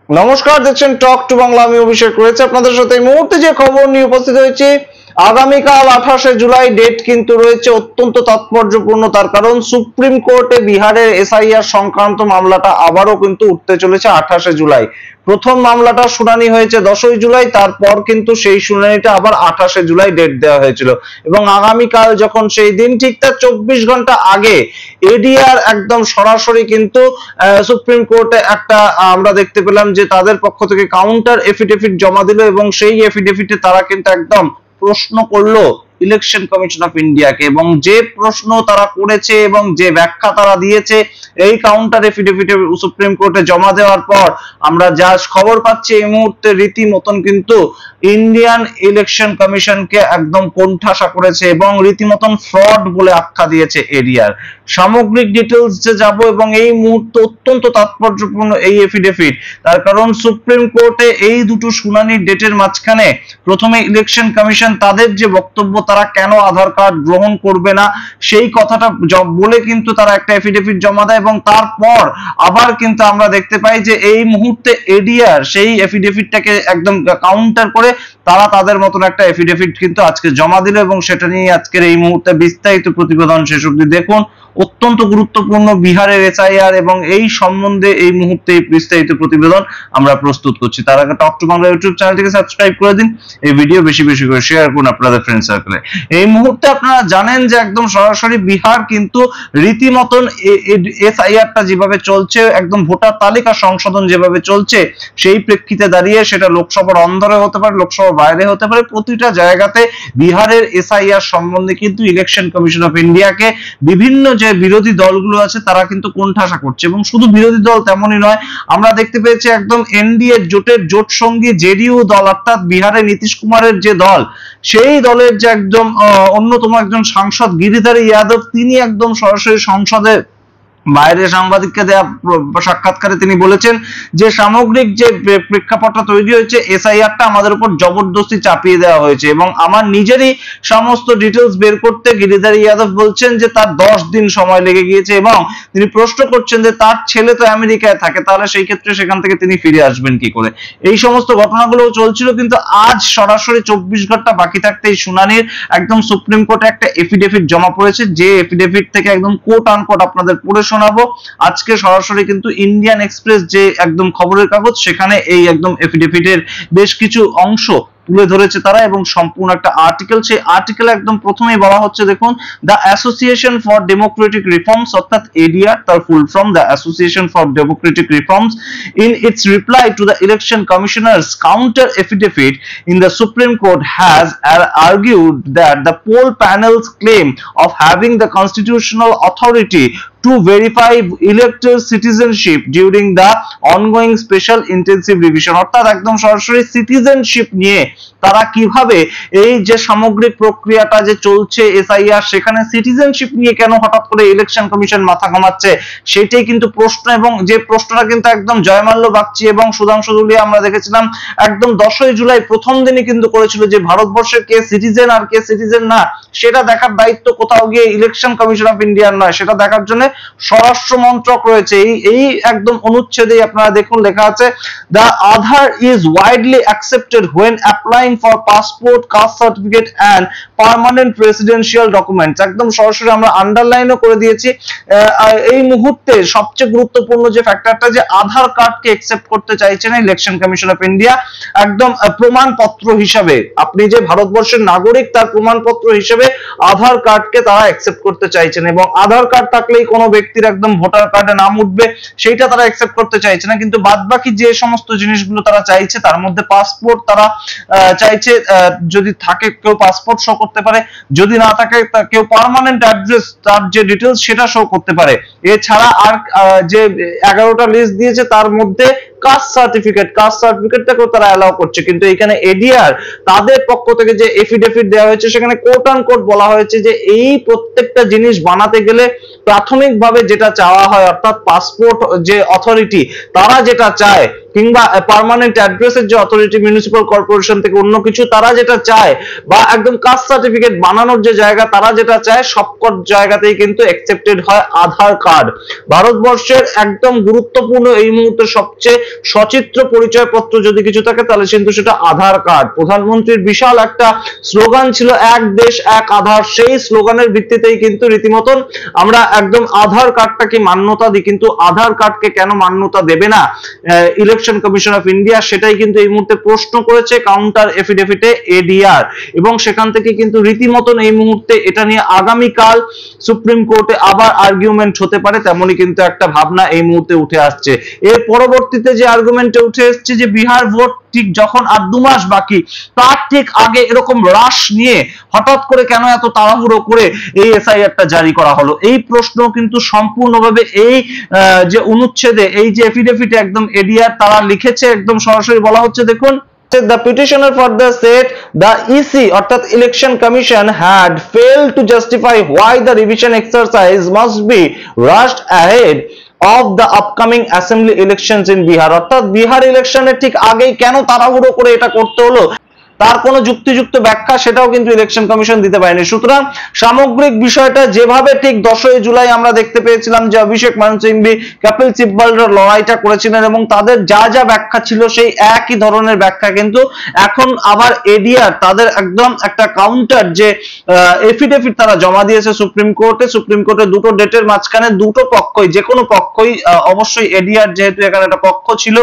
নমস্কার, দেখছেন talk to Bangla. আমি অভিষেক রয়েছে আপনাদের সাথে। এই মুহূর্তে যে খবর নিয়ে উপস্থিত হয়েছে, আগামীকাল 28শে জুলাই ডেট কিন্তু রয়েছে অত্যন্ত তাৎপর্যপূর্ণ। তার কারণ সুপ্রিম কোর্টে বিহারের এসআইআর সংক্রান্ত মামলাটা আবারও কিন্তু উঠতে চলেছে 28শে জুলাই। প্রথম মামলাটা শুনানি হয়েছে 10ই জুলাই, তারপর কিন্তু সেই শুনানিটা আবার 28শে জুলাই ডেট দেওয়া হয়েছিল এবং আগামীকাল যখন সেই দিন, ঠিক তার 24 ঘন্টা আগে এডিআর একদম সরাসরি কিন্তু সুপ্রিম কোর্টে একটা আমরা দেখতে পেলাম যে তাদের পক্ষ থেকে কাউন্টার এফিডেভিট জমা দিল এবং সেই এফিডেভিটে তারা কিন্তু একদম প্রশ্ন করলো ইলেকশন কমিশন অফ ইন্ডিয়াকে, এবং যে প্রশ্ন তারা করেছে এবং যে ব্যাখ্যা তারা দিয়েছে এই কাউন্টার এফিডেভিটে সুপ্রিম কোর্টে জমা দেওয়ার পর আমরা যা খবর পাচ্ছি এই মুহূর্তে রীতিমতন কিন্তু ইন্ডিয়ান ইলেকশন কমিশনকে একদম কোণঠাসা করেছে এবং রীতিমতন ফ্রড বলে আখ্যা দিয়েছে এডিআর। সামগ্রিক ডিটেলসে যাব এবং এই মুহূর্তে অত্যন্ত তাৎপর্যপূর্ণ এই এফিডেভিট। তার কারণ সুপ্রিম কোর্টে এই দুটো শুনানির ডেটের মাঝখানে প্রথমে ইলেকশন কমিশন তাদের যে বক্তব্য, তারা কেন আধার কার্ড গ্রহণ করবে না সেই কথাটা বলে কিন্তু তারা একটা এফিডেভিট জমা দেয় এবং তারপর আবার কিন্তু আমরা দেখতে পাই যে এই মুহূর্তে এডিআর সেই এফিডেভিটটাকে একদম কাউন্টার করে তারা তাদের মতন একটা এফিডেভিট কিন্তু আজকে জমা দিল এবং সেটা নিয়ে আজকের এই মুহূর্তে বিস্তারিত প্রতিবেদন শেষ অবধি দেখুন। অত্যন্ত গুরুত্বপূর্ণ বিহারের এসআইআর এবং এই সম্বন্ধে এই মুহূর্তে বিস্তারিত প্রতিবেদন আমরা প্রস্তুত করছি। তার আগে টক টু বাংলা ইউটিউব চ্যানেলটিকে সাবস্ক্রাইব করে দিন, এই ভিডিও বেশি বেশি করে শেয়ার করুন আপনাদের ফ্রেন্ড সার্কেলে। এই মুহূর্তে আপনারা জানেন যে একদম সরাসরি বিহার কিন্তু রীতিমতন এসআইআরটা যেভাবে চলছে, একদম ভোটার তালিকা সংশোধন যেভাবে চলছে, সেই প্রেক্ষিতে দাঁড়িয়ে সেটা লোকসভার অন্দরে হতে পারে, লোকসভার বাইরে হতে পারে, প্রতিটা জায়গাতে বিহারের এসআইআর সম্বন্ধে কিন্তু ইলেকশন কমিশন অফ ইন্ডিয়াকে বিভিন্ন যে বিরোধী দলগুলো আছে তারা কিন্তু কোণঠাসা করছে। এবং শুধু বিরোধী দল তেমনই নয়, আমরা দেখতে পেয়েছি একদম এনডিএ জোটের জোট সঙ্গী জেডিইউ দল, অর্থাৎ বিহারে নীতিশ কুমারের যে দল, সেই দলের যে একদম অন্যতম একজন সাংসদ গিরিধর যাদব, তিনি একদম সরাসরি সংসদে বাইরে সাংবাদিককে দেয়া সাক্ষাৎকারে তিনি বলেছেন যে সামগ্রিক যে প্রেক্ষাপটটা তৈরি হয়েছে, এসআইআরটা আমাদের উপর জবরদস্তি চাপিয়ে দেওয়া হয়েছে এবং আমার নিজেরই সমস্ত ডিটেলস বের করতে গিরিধর যাদব বলছেন যে তার 10 দিন সময় লেগে গিয়েছে এবং তিনি প্রশ্ন করছেন যে তার ছেলে তো আমেরিকায় থাকে, তাহলে সেই ক্ষেত্রে সেখান থেকে তিনি ফিরে আসবেন কি করে। এই সমস্ত ঘটনাগুলো চলছিল, কিন্তু আজ সরাসরি 24 ঘন্টা বাকি থাকতে এই শুনানির একদম সুপ্রিম কোর্টে একটা এফিডেভিট জমা পড়েছে, যে এফিডেভিট থেকে একদম কোট আনকোট আপনাদের পড়ে শোনাবো। আজকে সরাসরি কিন্তু ইন্ডিয়ান এক্সপ্রেস যে একদম খবরের কাগজ, সেখানে এই একদম এফিডেভিটের বেশ কিছু অংশ তুলে ধরেছে তারা এবং সম্পূর্ণ একটা আর্টিকেল। সেই আর্টিকেলে একদম প্রথমেই বলা হচ্ছে, দেখুন, the association for Democratic reforms, অর্থাৎ এডিআর তার full form, the association for Democratic reforms, in its reply to the election commissioner's counter affidavit in the Supreme Court has argued that the poll panel's claim of having the constitutional authority to verify elector citizenship during the ongoing special intensive revision, অর্থাৎ একদম সরাসরি citizenship নিয়ে তারা কিভাবে এই যে সামগ্রিক প্রক্রিয়াটা যে চলছে এসআইআর, সেখানে সিটিজেনশিপ নিয়ে কেন হঠাৎ করে ইলেকশন কমিশন মাথা ঘামাচ্ছে, সেটাই কিন্তু প্রশ্ন। এবং যে প্রশ্নটা কিন্তু একদম জয়মাল্য বাগচি এবং সুধাংশু ধুলিয়া আমরা দেখেছিলাম একদম 10ই জুলাই প্রথম দিনই কিন্তু করেছিল যে ভারতবর্ষের কে সিটিজেন আর কে সিটিজেন না, সেটা দেখার দায়িত্ব কোথাও গিয়ে ইলেকশন কমিশন অফ ইন্ডিয়ার নয়, সেটা দেখার জন্য স্বরাষ্ট্র মন্ত্রক রয়েছে। এই একদম অনুচ্ছেদে আপনারা দেখুন লেখা আছে, the Aadhaar is widely accepted when applying for passport, caste certificate and permanent residential documents। একদম সরাসরি আমরা আন্ডারলাইনও করে দিয়েছি। এই মুহূর্তে সবচেয়ে গুরুত্বপূর্ণ যে ফ্যাক্টরটা, যে আধার কার্ডকে অ্যাকসেপ্ট করতে চাইছে না ইলেকশন কমিশন অফ ইন্ডিয়া একদম প্রমাণপত্র হিসাবে। আপনি যে ভারতবর্ষের নাগরিক তার প্রমাণপত্র হিসেবে আধার কার্ডকে তারা অ্যাকসেপ্ট করতে চাইছেন এবং আধার কার্ড থাকলেই কোনো ব্যক্তির একদম ভোটার কার্ডে নাম উঠবে সেইটা তারা অ্যাকসেপ্ট করতে চাইছে না। কিন্তু বাদবাকি যে সমস্ত জিনিসগুলো তারা চাইছে, তার মধ্যে পাসপোর্ট তারা চাইছে, যদি থাকে কেউ পাসপোর্ট শো করতে পারে, যদি না থাকে কেউ পার্মানেন্ট অ্যাড্রেস তার যে ডিটেইলস সেটা শো করতে পারে। এছাড়া আর যে 11টা লিস্ট দিয়েছে তার মধ্যে কাস্ট সার্টিফিকেটটাকেও তারা অ্যালাউ করছে। কিন্তু এখানে এডিআর তাদের পক্ষ থেকে যে এফিডেভিট দেওয়া হয়েছে, সেখানে কোট আনকোট বলা হয়েছে যে এই প্রত্যেকটা জিনিস বানাতে গেলে প্রাথমিকভাবে যেটা চাওয়া হয়, অর্থাৎ পাসপোর্ট যে অথরিটি তারা যেটা চায়, কিংবা পার্মানেন্ট অ্যাড্রেসের যে অথরিটি মিউনিসিপাল কর্পোরেশন থেকে অন্য কিছু তারা যেটা চায়, বা একদম কাস্ট সার্টিফিকেট বানানোর যে জায়গা তারা যেটা চায়, সবকট জায়গাতেই কিন্তু অ্যাকসেপ্টেড হয় আধার কার্ড। ভারতবর্ষের একদম গুরুত্বপূর্ণ এই মুহূর্তে সবচেয়ে সচিত্র পরিচয়পত্র যদি কিছু থাকে তাহলে কিন্তু সেটা আধার কার্ড। প্রধানমন্ত্রীর বিশাল একটা স্লোগান ছিল এক দেশ এক আধার, সেই স্লোগানের ভিত্তিতেই কিন্তু রীতিমতন আমরা একদম আধার কার্ডটাকে মান্যতা দিই, কিন্তু আধার কার্ডকে কেন মান্যতা দেবে না ইলেকশন কমিশন অফ ইন্ডিয়া, সেটাই কিন্তু এই মুহূর্তে প্রশ্ন করেছে কাউন্টার এফিডেভিটে এডিআর। এবং সেখান থেকে কিন্তু রীতিমতন এই মুহূর্তে এটা নিয়ে আগামীকাল সুপ্রিম কোর্টে আবার আর্গুমেন্ট হতে পারে, তেমনই কিন্তু একটা ভাবনা এই মুহূর্তে উঠে আসছে। এর পরবর্তীতে যে আর্গুমেন্টে উঠে এসছে যে বিহার ভোট ঠিক যখন আর 2 মাস বাকি, তার ঠিক আগে এরকম রাশ নিয়ে হঠাৎ করে কেন এত তাড়াহুড়ো করে এই এসআইআরটা জারি করা হলো, এই প্রশ্ন কিন্তু সম্পূর্ণভাবে এই যে অনুচ্ছেদে এই যে এফিডেভিটে একদম এডিআর তারা লিখেছে, একদম সরাসরি বলা হচ্ছে দেখুন, the petitioner further said the EC অর্থাৎ election commission had failed to justify why the revision exercise must be rushed ahead of the upcoming assembly elections in Bihar। অর্থাৎ বিহার ইলেকশনের ঠিক আগেই কেন তাড়াহুড়ো করে এটা করতে হলো, তার কোনো যুক্তিযুক্ত ব্যাখ্যা সেটাও কিন্তু ইলেকশন কমিশন দিতে পারেনি। সুতরাং সামগ্রিক বিষয়টা যেভাবে ঠিক 10ই জুলাই আমরা দেখতে পেয়েছিলাম যে অভিষেক মনু সিংভি কপিল সিব্বলরা লড়াইটা করেছিলেন এবং তাদের যা যা ব্যাখ্যা ছিল সেই একই ধরনের ব্যাখ্যা কিন্তু এখন আবার এডিআর তাদের একদম একটা কাউন্টার যে এফিডেভিট তারা জমা দিয়েছে সুপ্রিম কোর্টে। সুপ্রিম কোর্টে দুটো ডেটের মাঝখানে দুটো পক্ষই, যে কোনো পক্ষই, অবশ্যই এডিআর যেহেতু এখানে একটা পক্ষ ছিল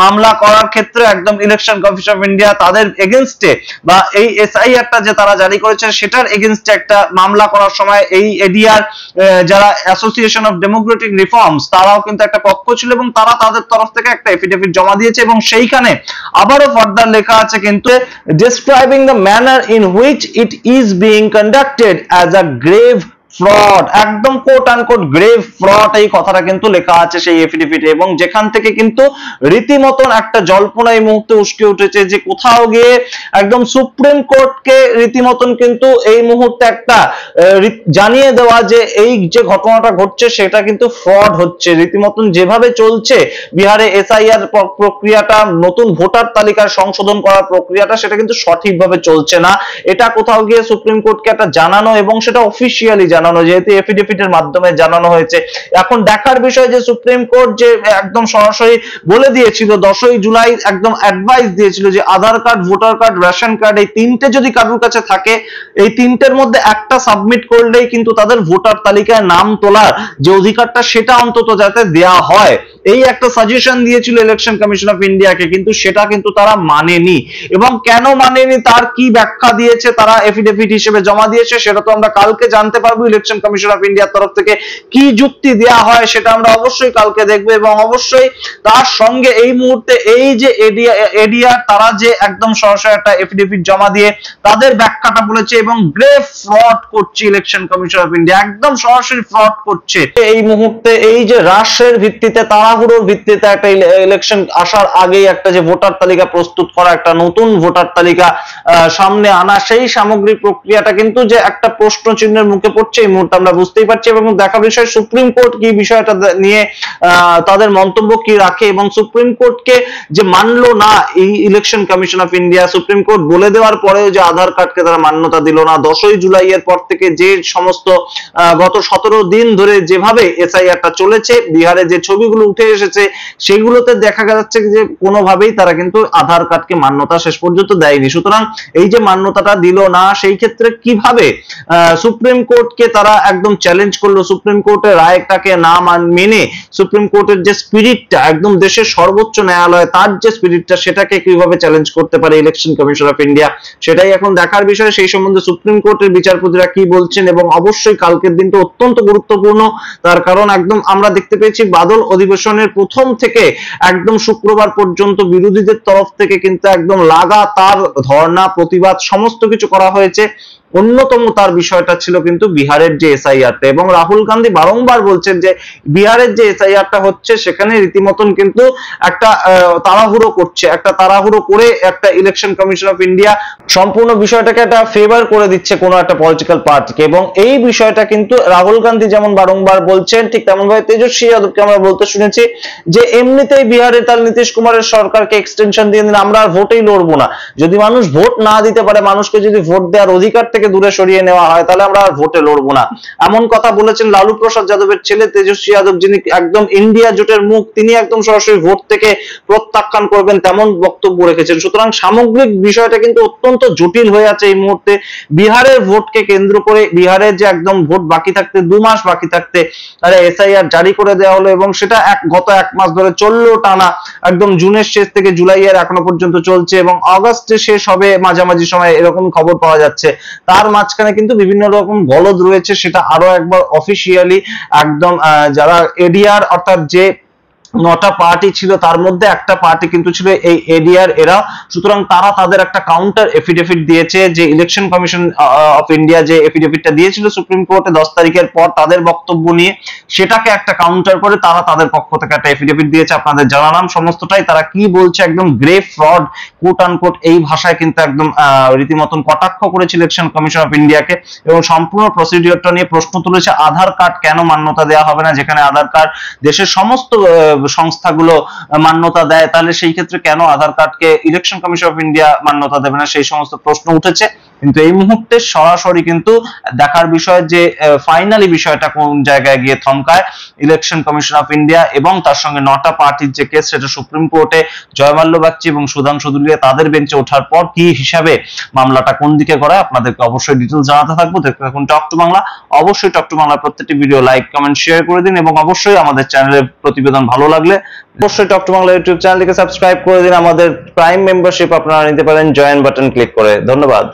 মামলা করার ক্ষেত্রে, একদম ইলেকশন কমিশন অফ ইন্ডিয়া তাদের এগেইনস্ট বা এই এসআইআরটা যে তারা জারি করেছে সেটার এগেইনস্টে একটা মামলা করার সময় এই এডিআর যারা অ্যাসোসিয়েশন অফ ডেমোক্রেটিক রিফর্মস তারাও কিন্তু একটা পক্ষ ছিল এবং তারা তাদের তরফ থেকে একটা এফিডেভিট জমা দিয়েছে এবং সেইখানে আবারও ফার্দার লেখা আছে কিন্তু describing the manner in which it is being conducted as a grave fraud, একদম কোট আনকোট গ্রেভ ফ্রড এই কথাটা কিন্তু লেখা আছে সেই এফিডেভিটে। এবং যেখান থেকে কিন্তু রীতিমতন একটা জল্পনা এই মুহূর্তে উস্কে উঠেছে যে কোথাও গিয়ে একদম সুপ্রিম কোর্টকে রীতিমতন কিন্তু এই মুহূর্তে একটা জানিয়ে দেওয়া যে এই যে ঘটনাটা ঘটছে সেটা কিন্তু ফ্রড হচ্ছে। রীতিমতন যেভাবে চলছে বিহারে এসআইআর প্রক্রিয়াটা, নতুন ভোটার তালিকার সংশোধন করার প্রক্রিয়াটা, সেটা কিন্তু সঠিকভাবে চলছে না। এটা কোথাও গিয়ে সুপ্রিম কোর্টকে একটা জানানো এবং সেটা অফিসিয়ালি জানানো, যেহেতু এফিডেভিটের মাধ্যমে জানানো হয়েছে। এখন দেখার বিষয় যে সুপ্রিম কোর্ট যে একদম সরাসরি বলে দিয়েছিল 10ই জুলাই একদম অ্যাডভাইস দিয়েছিল যে Aadhaar card, voter card, ration card এই তিনটে যদি কারোর কাছে থাকে, এই তিনটের মধ্যে একটা সাবমিট করলেই কিন্তু তাদের ভোটার তালিকায় নাম তোলার যে অধিকারটা সেটা অন্তত যাতে দেয়া হয়, এই একটা সাজেশন দিয়েছিল ইলেকশন কমিশন অফ ইন্ডিয়াকে, কিন্তু সেটা কিন্তু তারা মানেনি। এবং কেন মানেনি তার কি ব্যাখ্যা দিয়েছে তারা এফিডেভিট হিসেবে জমা দিয়েছে সেটা তো আমরা কালকে জানতে পারবো। ইলেকশন কমিশন অফ ইন্ডিয়ার তরফ থেকে কি যুক্তি দেয়া হয় সেটা আমরা অবশ্যই কালকে দেখবো। এবং অবশ্যই তার সঙ্গে এই মুহূর্তে এই যে এডিআর তারা যে একদম সরাসরি একটা এফিডেভিট জমা দিয়ে তাদের ব্যাখ্যাটা বলেছে এবং গ্রেভ ফ্রড করছে ইলেকশন কমিশন অফ ইন্ডিয়া, একদম সরাসরি ফ্রড করছে। এই মুহূর্তে এই যে রাশের ভিত্তিতে, তাড়াহুড়োর ভিত্তিতে একটা ইলেকশন আসার আগেই একটা যে ভোটার তালিকা প্রস্তুত করা, একটা নতুন ভোটার তালিকা সামনে আনা, সেই সামগ্রিক প্রক্রিয়াটা কিন্তু যে একটা প্রশ্ন চিহ্নের মুখে পড়ছে এই মুহূর্তে আমরা বুঝতেই পারছি। এবং দেখা বিষয় সুপ্রিম কোর্ট কি বিষয়টা নিয়ে তাদের মন্তব্য কি রাখে এবং সুপ্রিম কোর্টকে যে মানলো না এই election commission of India, supreme court বলে দেওয়ার পরেও যে আধার কার্ডকে তারা মান্যতা দিল না। 10ই জুলাই এর পর থেকে যে সমস্ত গত 17 দিন ধরে যেভাবে এসআইআরটা চলেছে, বিহারে যে ছবিগুলো উঠে এসেছে সেগুলোতে দেখা যাচ্ছে যে কোনোভাবেই তারা কিন্তু আধার কার্ডকে মান্যতা শেষ পর্যন্ত দেয়নি। সুতরাং এই যে মান্যতাটা দিল না, সেই ক্ষেত্রে কিভাবে সুপ্রিম কোর্টকে তারা একদম চ্যালেঞ্জ করলো, সুপ্রিম কোর্টের রায়টাকে না মেনে সুপ্রিম কোর্টের যে স্পিরিটটা, একদম দেশের সর্বোচ্চ ন্যায়ালয় তার যে স্পিরিটটা, সেটাকে কিভাবে চ্যালেঞ্জ করতে পারে ইলেকশন কমিশন অফ ইন্ডিয়া, সেটাই এখন দেখার বিষয়। সেই সম্বন্ধে সুপ্রিম কোর্টের বিচারপতিরা কি বলছেন এবং অবশ্যই কালকের দিনটা অত্যন্ত গুরুত্বপূর্ণ। তার কারণ একদম আমরা দেখতে পেয়েছি বাদল অধিবেশনের প্রথম থেকে একদম শুক্রবার পর্যন্ত বিরোধীদের তরফ থেকে কিন্তু একদম লাগাতার ধর্ণা, প্রতিবাদ সমস্ত কিছু করা হয়েছে। অন্যতম তার বিষয়টা ছিল কিন্তু বিহারের যে এসআইআরটা, এবং রাহুল গান্ধী বারংবার বলছেন যে বিহারের যে এসআইআরটা হচ্ছে সেখানে রীতিমতন কিন্তু একটা তাড়াহুড়ো করছে, একটা তাড়াহুড়ো করে একটা ইলেকশন কমিশন অফ ইন্ডিয়া সম্পূর্ণ বিষয়টাকে একটা ফেভার করে দিচ্ছে কোনো একটা পলিটিক্যাল পার্টিকে। এবং এই বিষয়টা কিন্তু রাহুল গান্ধী যেমন বারংবার বলছেন, ঠিক তেমন ভাবে তেজস্বী যাদবকে আমরা বলতে শুনেছি যে এমনিতেই বিহারে তার নীতিশ কুমারের সরকারকে এক্সটেনশন দিয়ে দিন, আমরা আর ভোটেই লড়বো না। যদি মানুষ ভোট না দিতে পারে, মানুষকে যদি ভোট দেওয়ার অধিকার থেকে দূরে সরিয়ে নেওয়া হয় তাহলে আমরা আর ভোটে লড়বো না, এমন কথা বলেছেন লালু প্রসাদ যাদবের ছেলে তেজস্বী যাদব, যিনি একদম ইন্ডিয়া জোটের মুখ, তিনি একদম সরাসরি ভোট থেকে প্রত্যাখ্যান করবেন তেমন বক্তব্য রেখেছেন। সুতরাং সামগ্রিক বিষয়টা কিন্তু অত্যন্ত জটিল হয়ে আছে এই মুহূর্তে। বিহারের ভোটকে কেন্দ্র করে, বিহারের যে একদম ভোট বাকি থাকতে 2 মাস বাকি থাকতে এসআইআর জারি করে দেওয়া হলো এবং সেটা গত 1 মাস ধরে চললো টানা, একদম জুনের শেষ থেকে জুলাইয়ের এখনো পর্যন্ত চলছে এবং আগস্টে শেষ হবে মাঝামাঝি সময়, এরকম খবর পাওয়া যাচ্ছে। তার মাঝখানে কিন্তু বিভিন্ন রকম গলদ রয়েছে, সেটা আরো একবার অফিসিয়ালি একদম যারা এডিআর অর্থাৎ যে 9টা পার্টি ছিল তার মধ্যে একটা পার্টি কিন্তু ছিল এই এডিআর এরা। সুতরাং তারা তাদের একটা কাউন্টার এফিডেভিট দিয়েছে, যে ইলেকশন কমিশন অফ ইন্ডিয়া যে এফিডেভিটটা দিয়েছিল সুপ্রিম কোর্টে 10 তারিখের পর তাদের বক্তব্য নিয়ে, সেটাকে একটা কাউন্টার করে তারা তাদের পক্ষ থেকে একটা এফিডেভিট দিয়েছে। আপনাদের জানালাম সমস্তটাই তারা কি বলছে, একদম গ্রেভ ফ্রড কোট আনকোট এই ভাষায় কিন্তু একদম রীতিমতন কটাক্ষ করেছে ইলেকশন কমিশন অফ ইন্ডিয়াকে এবং সম্পূর্ণ প্রসিডিওরটা নিয়ে প্রশ্ন তুলেছে। আধার কার্ড কেন মান্যতা দেওয়া হবে না, যেখানে আধার কার্ড দেশের সমস্ত সংস্থাগুলো মান্যতা দেয়, তাহলে সেই ক্ষেত্রে কেন আধার কার্ডকে ইলেকশন কমিশন অফ ইন্ডিয়া মান্যতা দেবে না, সেই সমস্ত প্রশ্ন উঠেছে। কিন্তু এই মুহূর্তে সরাসরি কিন্তু দেখার বিষয় যে ফাইনালি বিষয়টা কোন জায়গায় গিয়ে থমকায় ইলেকশন কমিশন অফ ইন্ডিয়া এবং তার সঙ্গে 9টা পার্টির যে কেস সেটা সুপ্রিম কোর্টে জয়মাল্য বাগচি এবং সুধাংশু দুলিয়া তাদের বেঞ্চে ওঠার পর কি হিসাবে মামলাটা কোন দিকে গড়ায় আপনাদেরকে অবশ্যই ডিটেইলস জানাতে থাকবো। দেখতে থাকুন টক টু বাংলা। অবশ্যই টক টু বাংলার প্রত্যেকটি ভিডিও লাইক কমেন্ট শেয়ার করে দিন এবং অবশ্যই আমাদের চ্যানেলের প্রতিবেদন ভালো লাগলে অবশ্যই টক টু বাংলা ইউটিউব চ্যানেলটিকে সাবস্ক্রাইব করে দিন। আমাদের প্রাইম মেম্বারশিপ আপনারা নিতে পারেন জয়েন বাটন ক্লিক করে। ধন্যবাদ।